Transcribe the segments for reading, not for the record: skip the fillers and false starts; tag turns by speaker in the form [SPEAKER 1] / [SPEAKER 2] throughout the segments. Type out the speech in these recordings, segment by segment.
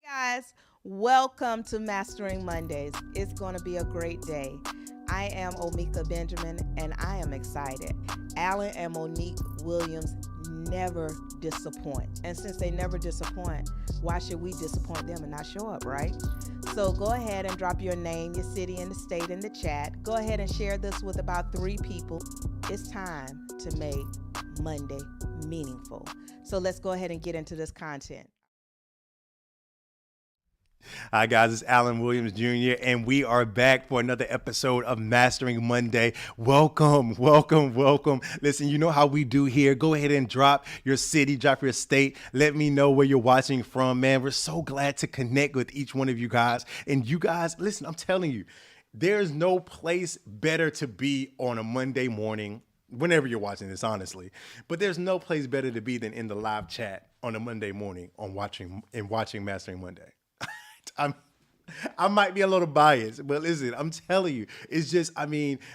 [SPEAKER 1] Guys, welcome to Mastering Mondays. It's going to be a great day. I am Omika Benjamin and I am excited. Alan and Monique Williams never disappoint. And since they never disappoint, why should we disappoint them and not show up, right? So go ahead and drop your name, your city, and the state in the chat. Go ahead and share this with about 3 people. It's time to make Monday meaningful. So let's go ahead and get into this content.
[SPEAKER 2] Hi, guys, it's Alan Williams Jr., and we are back for another episode of Mastering Monday. Welcome, welcome, welcome. Listen, you know how we do here. Go ahead and drop your city, drop your state. Let me know where you're watching from, man. We're so glad to connect with each one of you guys. And you guys, listen, I'm telling you, there's no place better to be on a Monday morning, whenever you're watching this, honestly. But there's no place better to be than in the live chat on a Monday morning on watching Mastering Monday. I'm I might be a little biased, but listen, I'm telling you, it's just,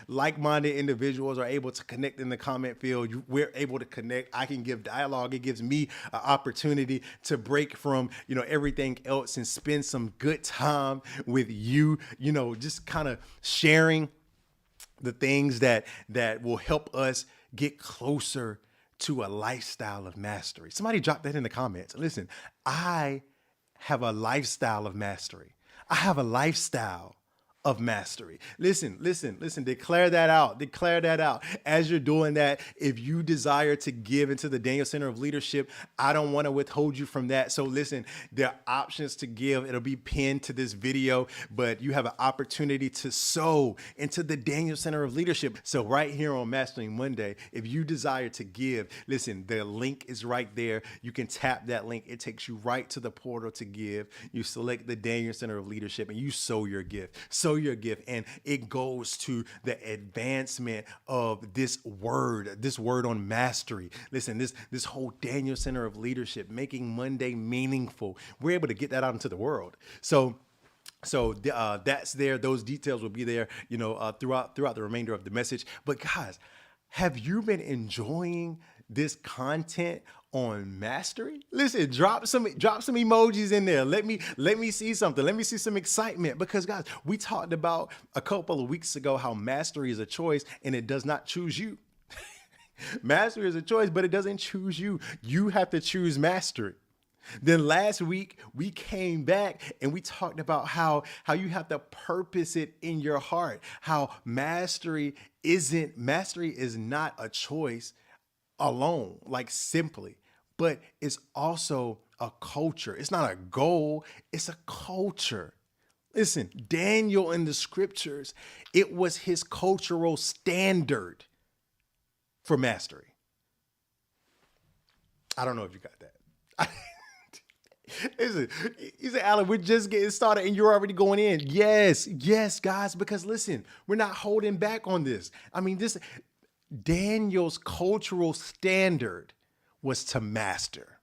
[SPEAKER 2] like-minded individuals are able to connect in the comment field. We're able to connect. I can give dialogue. It gives me an opportunity to break from, everything else and spend some good time with you, just kind of sharing the things that will help us get closer to a lifestyle of mastery. Somebody drop that in the comments. Listen, I have a lifestyle of mastery. I have a lifestyle of mastery. Listen, listen, listen, declare that out. Declare that out. As you're doing that, if you desire to give into the Daniel Center of Leadership, I don't want to withhold you from that. So listen, there are options to give. It'll be pinned to this video, but you have an opportunity to sow into the Daniel Center of Leadership. So right here on Mastering Monday, if you desire to give, listen, the link is right there. You can tap that link. It takes you right to the portal to give. You select the Daniel Center of Leadership and you sow your gift. Sow your gift, and it goes to the advancement of this word on mastery. Listen, this whole Daniel Center of Leadership, making Monday meaningful. We're able to get that out into the world. So that's there. Those details will be there, throughout the remainder of the message. But guys, have you been enjoying this content on mastery? Listen, drop some emojis in there. Let me see something. Let me see some excitement, because guys, we talked about a couple of weeks ago how mastery is a choice and it does not choose you. Mastery is a choice, but it doesn't choose you. You have to choose mastery. Then last week we came back and we talked about how you have to purpose it in your heart. How mastery is not a choice alone, like simply, but it's also a culture. It's not a goal, it's a culture. Listen, Daniel in the scriptures, it was his cultural standard for mastery. I don't know if you got that. Listen, you say, Alan, we're just getting started and you're already going in. Yes, guys, because listen, we're not holding back on this. This Daniel's cultural standard was to master.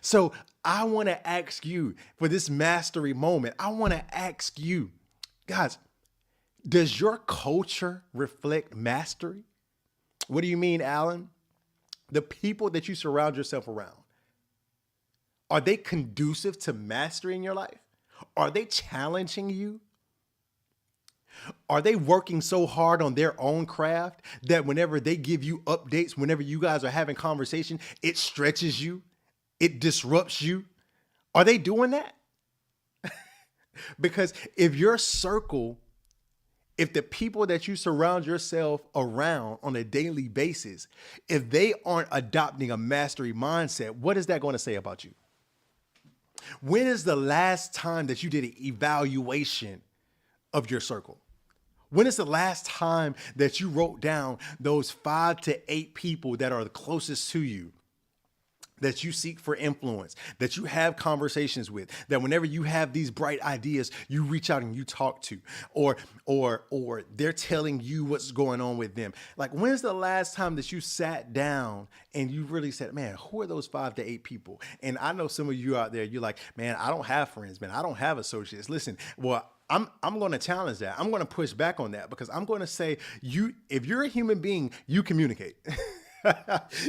[SPEAKER 2] So I want to ask you, for this mastery moment, I want to ask you, guys, does your culture reflect mastery? What do you mean, Alan? The people that you surround yourself around, are they conducive to mastery in your life? Are they challenging you? Are they working so hard on their own craft that whenever they give you updates, whenever you guys are having conversation, it stretches you, it disrupts you? Are they doing that? Because if the people that you surround yourself around on a daily basis, if they aren't adopting a mastery mindset, what is that going to say about you? When is the last time that you did an evaluation of your circle? When is the last time that you wrote down those 5 to 8 people that are the closest to you, that you seek for influence, that you have conversations with, that whenever you have these bright ideas, you reach out and you talk to, or they're telling you what's going on with them? Like, when's the last time that you sat down and you really said, man, who are those 5 to 8 people? And I know some of you out there, you're like, man, I don't have friends, man. I don't have associates. Listen, well, I'm going to challenge that. I'm going to push back on that, because I'm going to say, if you're a human being, you communicate.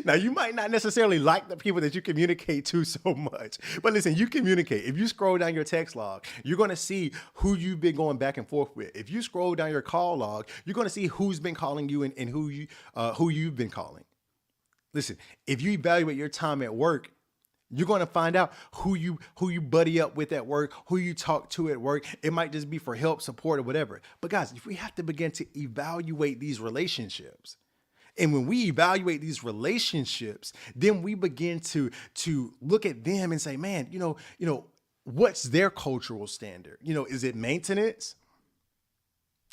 [SPEAKER 2] Now, you might not necessarily like the people that you communicate to so much, but listen, you communicate. If you scroll down your text log, you're going to see who you've been going back and forth with. If you scroll down your call log, you're going to see who's been calling you and who you've been calling. Listen, if you evaluate your time at work, you're going to find out who you buddy up with at work, who you talk to at work. It might just be for help, support, or whatever. But guys, if we have to begin to evaluate these relationships, and when we evaluate these relationships, then we begin to look at them and say, man, what's their cultural standard? Is it maintenance?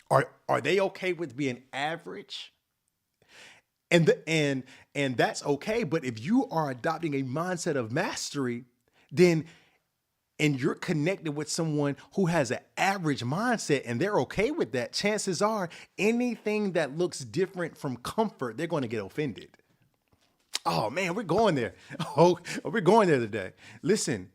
[SPEAKER 2] Are they okay with being average? And that's okay. But if you are adopting a mindset of mastery, then and you're connected with someone who has an average mindset and they're okay with that, chances are anything that looks different from comfort, they're going to get offended. Oh man, we're going there. Oh, we're going there today. Listen,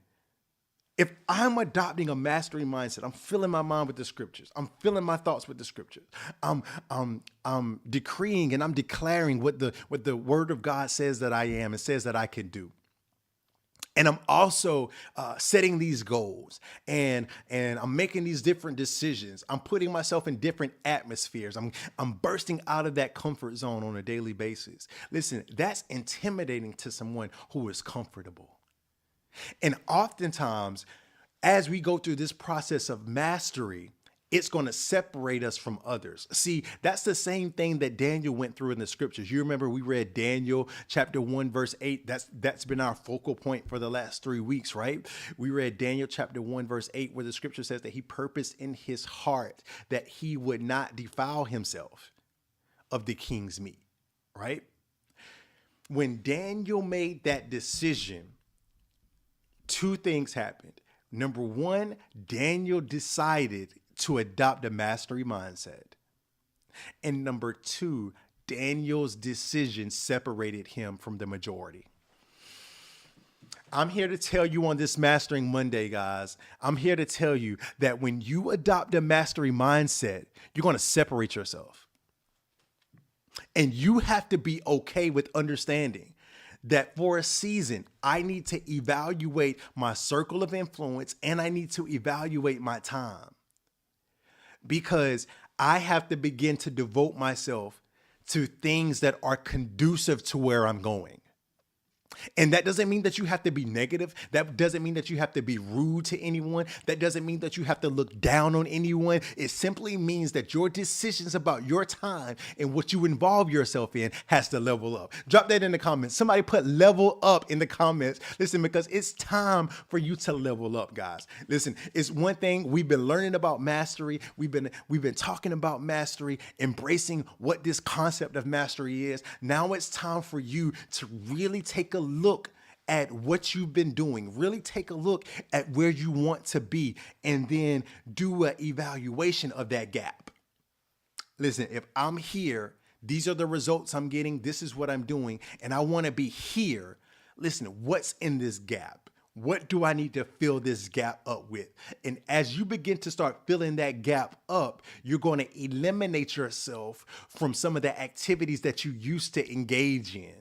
[SPEAKER 2] if I'm adopting a mastery mindset, I'm filling my mind with the scriptures. I'm filling my thoughts with the scriptures. I'm decreeing and I'm declaring what the word of God says that I am and says that I can do. And I'm also setting these goals and I'm making these different decisions. I'm putting myself in different atmospheres. I'm bursting out of that comfort zone on a daily basis. Listen, that's intimidating to someone who is comfortable. And oftentimes, as we go through this process of mastery, it's going to separate us from others. See, that's the same thing that Daniel went through in the scriptures. You remember we read Daniel chapter 1, verse 8. That's been our focal point for the last 3 weeks, right? We read Daniel chapter 1, verse 8, where the scripture says that he purposed in his heart that he would not defile himself of the king's meat, right? When Daniel made that decision, 2 things happened. Number 1, Daniel decided to adopt a mastery mindset. And number 2, Daniel's decision separated him from the majority. I'm here to tell you on this Mastering Monday, guys, I'm here to tell you that when you adopt a mastery mindset, you're going to separate yourself. And you have to be okay with understanding that for a season, I need to evaluate my circle of influence and I need to evaluate my time. Because I have to begin to devote myself to things that are conducive to where I'm going. And that doesn't mean that you have to be negative. That doesn't mean that you have to be rude to anyone. That doesn't mean that you have to look down on anyone. It simply means that your decisions about your time and what you involve yourself in has to level up. Drop that in the comments. Somebody put level up in the comments. Listen, because it's time for you to level up, guys. Listen, it's one thing we've been learning about mastery. We've been talking about mastery, embracing what this concept of mastery is. Now it's time for you to really take a look at what you've been doing, really take a look at where you want to be, and then do an evaluation of that gap. Listen, if I'm here, these are the results I'm getting, this is what I'm doing, and I want to be here. Listen, what's in this gap? What do I need to fill this gap up with? And as you begin to start filling that gap up, you're going to eliminate yourself from some of the activities that you used to engage in.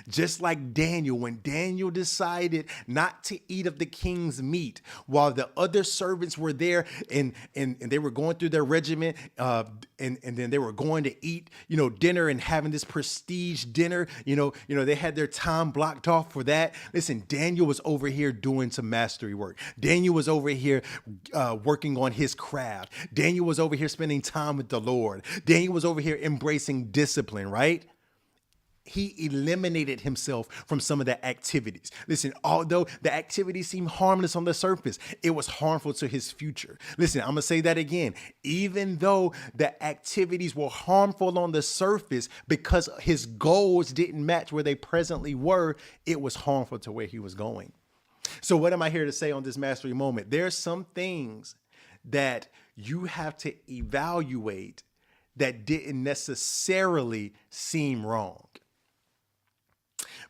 [SPEAKER 2] Just like Daniel, when Daniel decided not to eat of the king's meat while the other servants were there and they were going through their regiment and then they were going to eat, dinner and having this prestige dinner, they had their time blocked off for that. Listen, Daniel was over here doing some mastery work. Daniel was over here working on his craft. Daniel was over here spending time with the Lord. Daniel was over here embracing discipline, right? He eliminated himself from some of the activities. Listen, although the activities seem harmless on the surface, it was harmful to his future. Listen, I'm going to say that again. Even though the activities were harmful on the surface because his goals didn't match where they presently were, it was harmful to where he was going. So what am I here to say on this mastery moment? There's some things that you have to evaluate that didn't necessarily seem wrong.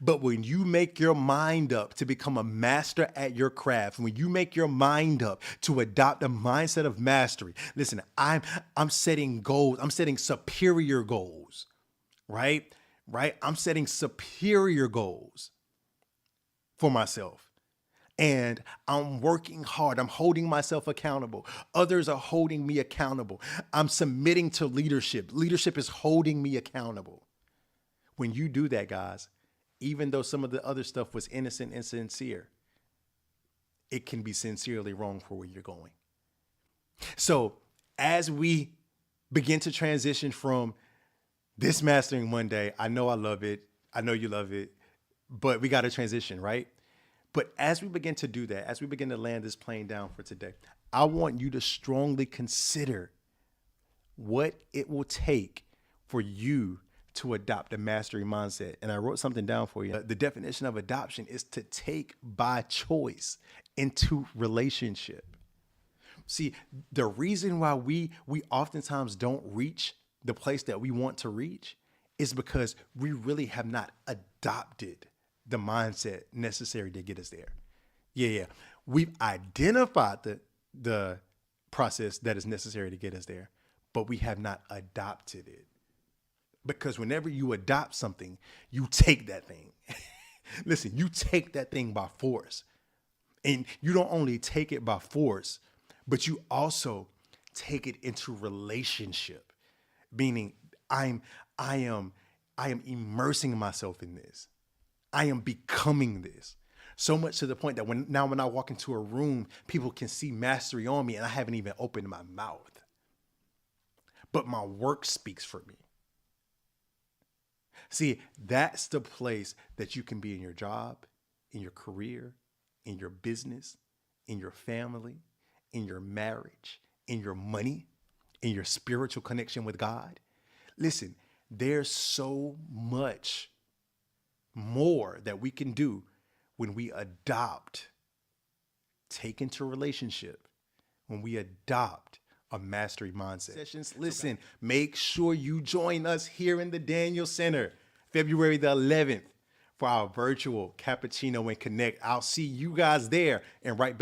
[SPEAKER 2] But when you make your mind up to become a master at your craft, when you make your mind up to adopt a mindset of mastery, listen, I'm setting goals. I'm setting superior goals, right? right? I'm setting superior goals for myself. And I'm working hard. I'm holding myself accountable. Others are holding me accountable. I'm submitting to leadership. Leadership is holding me accountable. When you do that, guys, even though some of the other stuff was innocent and sincere, it can be sincerely wrong for where you're going. So as we begin to transition from this Mastering Monday, I know I love it. I know you love it, but we got to transition, right? But as we begin to do that, as we begin to land this plane down for today, I want you to strongly consider what it will take for you to adopt a mastery mindset. And I wrote something down for you. The definition of adoption is to take by choice into relationship. See, the reason why we oftentimes don't reach the place that we want to reach is because we really have not adopted the mindset necessary to get us there. Yeah. We've identified the process that is necessary to get us there, but we have not adopted it. Because whenever you adopt something, you take that thing. Listen, you take that thing by force. And you don't only take it by force, but you also take it into relationship. Meaning I am immersing myself in this. I am becoming this. So much to the point that when I walk into a room, people can see mastery on me and I haven't even opened my mouth. But my work speaks for me. See, that's the place that you can be in your job, in your career, in your business, in your family, in your marriage, in your money, in your spiritual connection with God. Listen, there's so much more that we can do when we adopt, take into relationship, when we adopt a mastery mindset. Sessions. Listen, make sure you join us here in the Daniel Center, February the 11th, for our virtual Cappuccino and Connect. I'll see you guys there and right back.